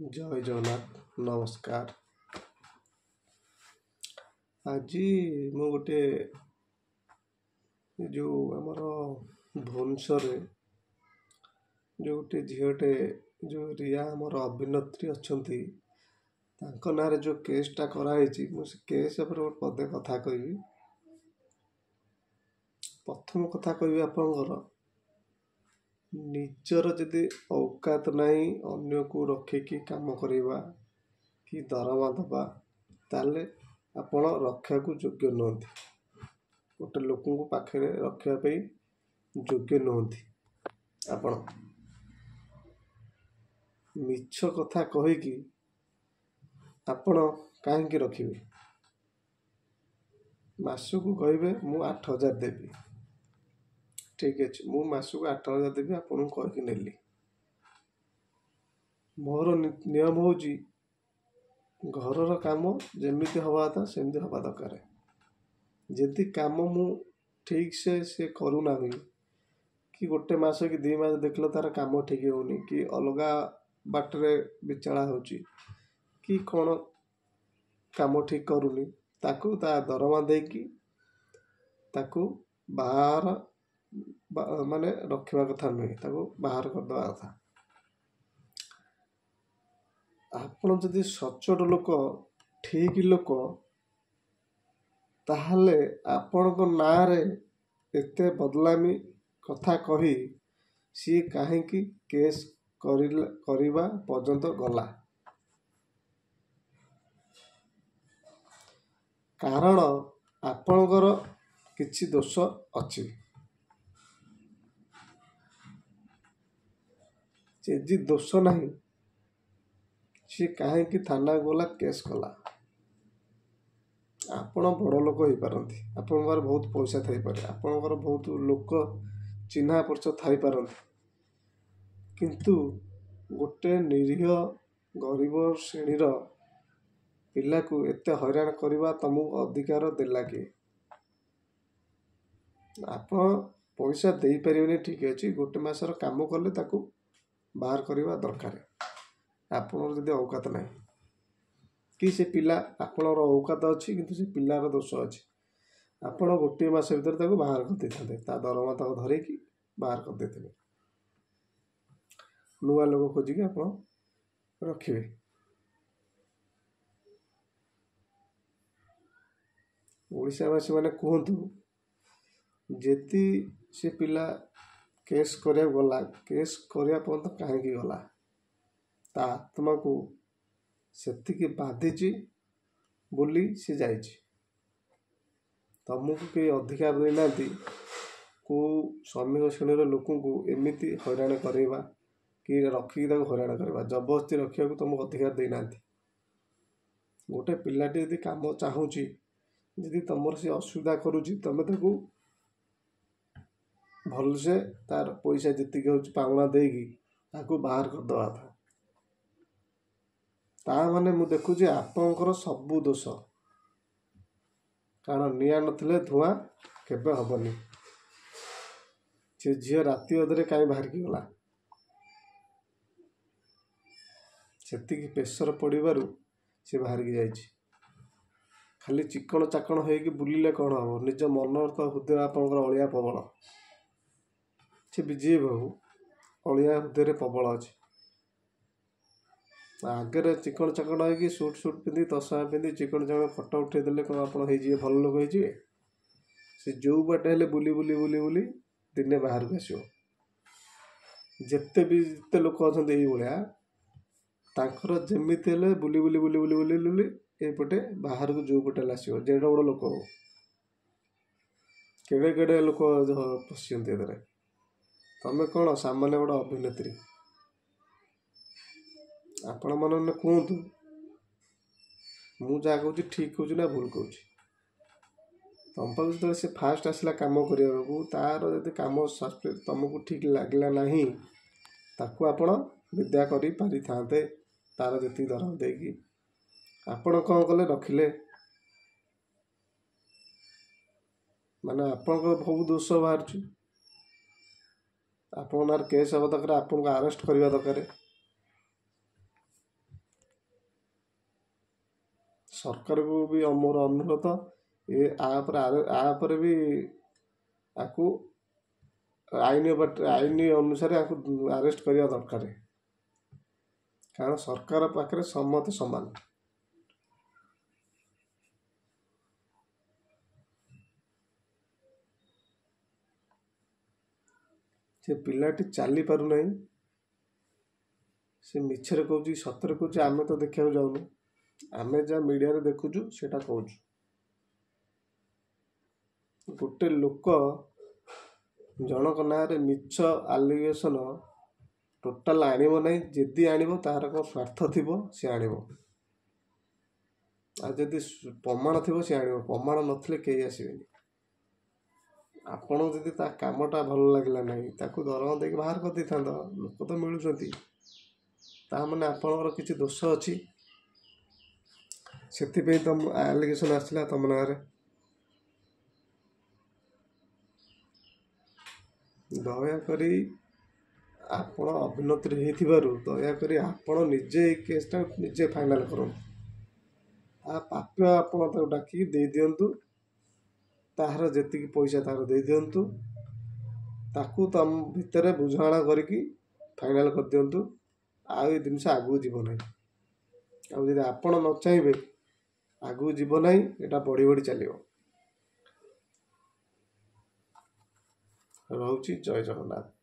ଜୟ ଜଗନ୍ନାଥ ନମସ୍କାର। ଆଜି ମୁଁ ଗୋଟେ ଯେଉଁ ଆମର ଭୁବନେଶ୍ୱରରେ ଯେଉଁ ଗୋଟେ ଝିଅଟେ ଯେଉଁ ରିୟା ଆମର ଅଭିନେତ୍ରୀ ଅଛନ୍ତି ତାଙ୍କ ନାଁରେ ଯେଉଁ କେସ୍ଟା କରାହେଇଛି, ମୁଁ ସେ କେସ୍ ଉପରେ ଗୋଟେ ପଦେ କଥା କହିବି। ପ୍ରଥମ କଥା କହିବି, ଆପଣଙ୍କର ନିଜର ଯଦି ଔକାତ ନାହିଁ ଅନ୍ୟକୁ ରଖିକି କାମ କରିବା କି ଦରମା ଦେବା, ତାହେଲେ ଆପଣ ରଖିବାକୁ ଯୋଗ୍ୟ ନୁହନ୍ତି। ଗୋଟେ ଲୋକଙ୍କୁ ପାଖରେ ରଖିବା ପାଇଁ ଯୋଗ୍ୟ ନୁହନ୍ତି। ଆପଣ ମିଛ କଥା କହିକି ଆପଣ କାହିଁକି ରଖିବେ? ମାସକୁ କହିବେ ମୁଁ 8,000 ଦେବି, ଠିକ୍ ଅଛି, ମୁଁ ମାସକୁ 8,000 ଦେବି, ଆପଣଙ୍କୁ କହିକି ନେଲି। ମୋର ନିୟମ ହେଉଛି ଘରର କାମ ଯେମିତି ହେବା କଥା ସେମିତି ହେବା ଦରକାର। ଯଦି କାମ ମୁଁ ଠିକ୍ସେ ସେ କରୁନାହିଁ କି ଗୋଟେ ମାସ କି 2 ମାସ ଦେଖିଲେ ତାର କାମ ଠିକ୍ ହେଉନି କି ଅଲଗା ବାଟରେ ବିଚାଳା ହେଉଛି କି କ'ଣ କାମ ଠିକ୍ କରୁନି, ତାକୁ ତା ଦରମା ଦେଇକି ତାକୁ ବାହାର ମାନେ ରଖିବା କଥା ନୁହେଁ, ତାକୁ ବାହାର କରିଦେବା କଥା। ଆପଣ ଯଦି ସଚ୍ଚୋଟ ଲୋକ, ଠିକ୍ ଲୋକ, ତାହେଲେ ଆପଣଙ୍କ ନାଁରେ ଏତେ ବଦନାମୀ କଥା କହି ସିଏ କାହିଁକି କେସ୍ କରିବା ପର୍ଯ୍ୟନ୍ତ ଗଲା? କାରଣ ଆପଣଙ୍କର କିଛି ଦୋଷ ଅଛି। ଯଦି ଦୋଷ ନାହିଁ, ସିଏ କାହିଁକି ଥାନାକୁ ଗଲା, କେସ୍ କଲା? ଆପଣ ବଡ଼ ଲୋକ ହେଇପାରନ୍ତି, ଆପଣଙ୍କର ବହୁତ ପଇସା ଥାଇପାରେ, ଆପଣଙ୍କର ବହୁତ ଲୋକ ଚିହ୍ନା ପରିଚୟ ଥାଇପାରନ୍ତି, କିନ୍ତୁ ଗୋଟେ ନିରୀହ ଗରିବ ଶ୍ରେଣୀର ପିଲାକୁ ଏତେ ହଇରାଣ କରିବା ତମକୁ ଅଧିକାର ଦେଲା କିଏ? ଆପଣ ପଇସା ଦେଇପାରିବେନି, ଠିକ୍ ଅଛି, ଗୋଟେ ମାସର କାମ କଲେ ତାକୁ ବାହାର କରିବା ଦରକାର। ଆପଣଙ୍କର ଯଦି ଔକାତ ନାହିଁ କି ସେ ପିଲା, ଆପଣଙ୍କର ଔକାତ ଅଛି କିନ୍ତୁ ସେ ପିଲାର ଦୋଷ ଅଛି, ଆପଣ ଗୋଟିଏ ମାସ ଭିତରେ ତାକୁ ବାହାର କରିଦେଇଥାନ୍ତେ, ତା ଦରମା ତାକୁ ଧରିକି ବାହାର କରିଦେଇଥିଲେ। ନୂଆ ଲୋକ ଖୋଜିକି ଆପଣ ରଖିବେ। ଓଡ଼ିଶାବାସୀ ମାନେ କୁହନ୍ତୁ, ଯଦି ସେ ପିଲା କେସ୍ କରିବାକୁ ଗଲା, କେସ୍ କରିବା ପର୍ଯ୍ୟନ୍ତ କାହିଁକି ଗଲା? ତା ଆତ୍ମାକୁ ସେତିକି ବାଧିଛି ବୋଲି ସେ ଯାଇଛି। ତମକୁ କେହି ଅଧିକାର ଦେଇନାହାନ୍ତି କେଉଁ ଶ୍ରମିକ ଶ୍ରେଣୀର ଲୋକଙ୍କୁ ଏମିତି ହଇରାଣ କରାଇବା କି ରଖିକି ତାକୁ ହଇରାଣ କରିବା, ଜବରଦସ୍ତି ରଖିବାକୁ ତମକୁ ଅଧିକାର ଦେଇନାହାନ୍ତି। ଗୋଟେ ପିଲାଟି ଯଦି କାମ ଚାହୁଁଛି, ଯଦି ତମର ସେ ଅସୁବିଧା କରୁଛି, ତମେ ତାକୁ ଭଲସେ ତାର ପଇସା ଯେତିକି ହେଉଛି ପାଉଣା ଦେଇକି ତାକୁ ବାହାର କରିଦେବା କଥା। ତା ମାନେ ମୁଁ ଦେଖୁଛି ଆପଣଙ୍କର ସବୁ ଦୋଷ। କାରଣ ନିଆଁ ନଥିଲେ ଧୂଆଁ କେବେ ହବନି। ସେ ଝିଅ ରାତି ଅଧରେ କାହିଁ ବାହାରିକି ଗଲା? ସେତିକି ପ୍ରେସର ପଡ଼ିବାରୁ ସେ ବାହାରିକି ଯାଇଛି। ଖାଲି ଚିକଣ ଚାକଣ ହେଇକି ବୁଲିଲେ କ'ଣ ହବ? ନିଜ ମନର ତ ହୃଦୟ ଆପଣଙ୍କର ଅଳିଆ ପ୍ରବଳ। ସେ ବିଜୟ ବାବୁ ଅଳିଆ ହୃଦୟରେ ପ୍ରବଳ ଅଛି। ଆଗରେ ଚିକଣ ଚାକଣ ହେଇକି ସୁଟ୍ ପିନ୍ଧି ତସମା ପିନ୍ଧି ଚିକଣ ଚାକଣ ଫଟୋ ଉଠେଇ ଦେଲେ କ'ଣ ଆପଣ ହେଇଯିବେ, ଭଲ ଲୋକ ହେଇଯିବେ? ସେ ଯେଉଁ ବାଟେ ହେଲେ ବୁଲି ଦିନେ ବାହାରକୁ ଆସିବ। ଯେତେ ଲୋକ ଅଛନ୍ତି ଏଇଭଳିଆ, ତାଙ୍କର ଯେମିତି ହେଲେ ବୁଲି ଏଇପଟେ ବାହାରକୁ ଯେଉଁ ପଟେ ହେଲେ ଆସିବ। ଯେଡ଼େ ବଡ଼ ଲୋକ ହଉ, କେଡ଼େ ଲୋକ ପଶିଛନ୍ତି ଏଥିରେ। ତମେ କ'ଣ ସାମାନ୍ୟ ଗୋଟେ ଅଭିନେତ୍ରୀ? ଆପଣ ମାନେ କୁହନ୍ତୁ, ମୁଁ ଯାହା କହୁଛି ଠିକ୍ କହୁଛି ନା ଭୁଲ କହୁଛି? ତମ ପାଖକୁ ଯେତେବେଳେ ସେ ଫାଷ୍ଟ ଆସିଲା କାମ କରିବାକୁ, ତାର ଯଦି କାମ ତମକୁ ଠିକ୍ ଲାଗିଲା ନାହିଁ, ତାକୁ ଆପଣ ବିଦା କରିପାରିଥାନ୍ତେ ତାର ଯେତିକି ଦରମା ଦେଇକି। ଆପଣ କ'ଣ କଲେ? ରଖିଲେ। ମାନେ ଆପଣଙ୍କର ବହୁତ ଦୋଷ ବାହାରୁଛି। ଆପଣଙ୍କ ନାଁରେ କେସ୍ ହେବା ଦରକାର, ଆପଣଙ୍କୁ ଆରେଷ୍ଟ କରିବା ଦରକାର। ସରକାରକୁ ବି ମୋର ଅନୁରୋଧ ଆପରେ ବି ଆକୁ ଆଇନ ଅନୁସାରେ ଆକୁ ଆରେଷ୍ଟ କରିବା ଦରକାର, କାରଣ ସରକାର ପାଖରେ ସମସ୍ତେ ସମାନ। ସେ ପିଲାଟି ଚାଲି ପାରୁନାହିଁ, ସେ ମିଛରେ କହୁଛି ସତରେ କହୁଛି, ଆମେ ତ ଦେଖିବାକୁ ଯାଉନୁ, ଆମେ ଯାହା ମିଡ଼ିଆରେ ଦେଖୁଛୁ ସେଇଟା କହୁଛୁ। ଗୋଟେ ଲୋକ ଜଣଙ୍କ ନାଁରେ ମିଛ ଆଲିଗେସନ ଟୋଟାଲ ଆଣିବ ନାହିଁ। ଯଦି ଆଣିବ ତାହାର କ'ଣ ସ୍ୱାର୍ଥ ଥିବ ସେ ଆଣିବ, ଆଉ ଯଦି ପ୍ରମାଣ ଥିବ ସେ ଆଣିବ। ପ୍ରମାଣ ନଥିଲେ କେହି ଆସିବେନି। ଆପଣଙ୍କୁ ଯଦି ତା କାମଟା ଭଲ ଲାଗିଲା ନାହିଁ, ତାକୁ ଦରମା ଦେଇକି ବାହାର କରିଦେଇଥାନ୍ତ। ଲୋକ ତ ମିଳୁଛନ୍ତି, ତାମାନେ ଆପଣଙ୍କର କିଛି ଦୋଷ ଅଛି, ସେଥିପାଇଁ ତ ଆଲିଗେସନ ଆସିଲା ତମ ନାଁରେ। ଦୟାକରି ଆପଣ ଅଭିନେତ୍ରୀ ହେଇଥିବାରୁ ଦୟାକରି ଆପଣ ନିଜେ ଏଇ କେସ୍ଟା ନିଜେ ଫାଇନାଲ୍ କରନ୍ତୁ। ପ୍ରାପ୍ୟ ଆପଣ ତାକୁ ଡାକିକି ଦେଇଦିଅନ୍ତୁ, ତାହାର ଯେତିକି ପଇସା ତାହାର ଦେଇଦିଅନ୍ତୁ, ତାକୁ ତମ ଭିତରେ ବୁଝାମଣା କରିକି ଫାଇନାଲ୍ କରିଦିଅନ୍ତୁ। ଆଉ ଏ ଜିନିଷ ଆଗକୁ ଯିବ ନାହିଁ। ଆଉ ଯଦି ଆପଣ ନ ଚାହିଁବେ ଆଗକୁ ଯିବ ନାହିଁ, ଏଇଟା ବଢ଼ି ବଢ଼ି ଚାଲିବ। ରହୁଛି, ଜୟ ଜଗନ୍ନାଥ।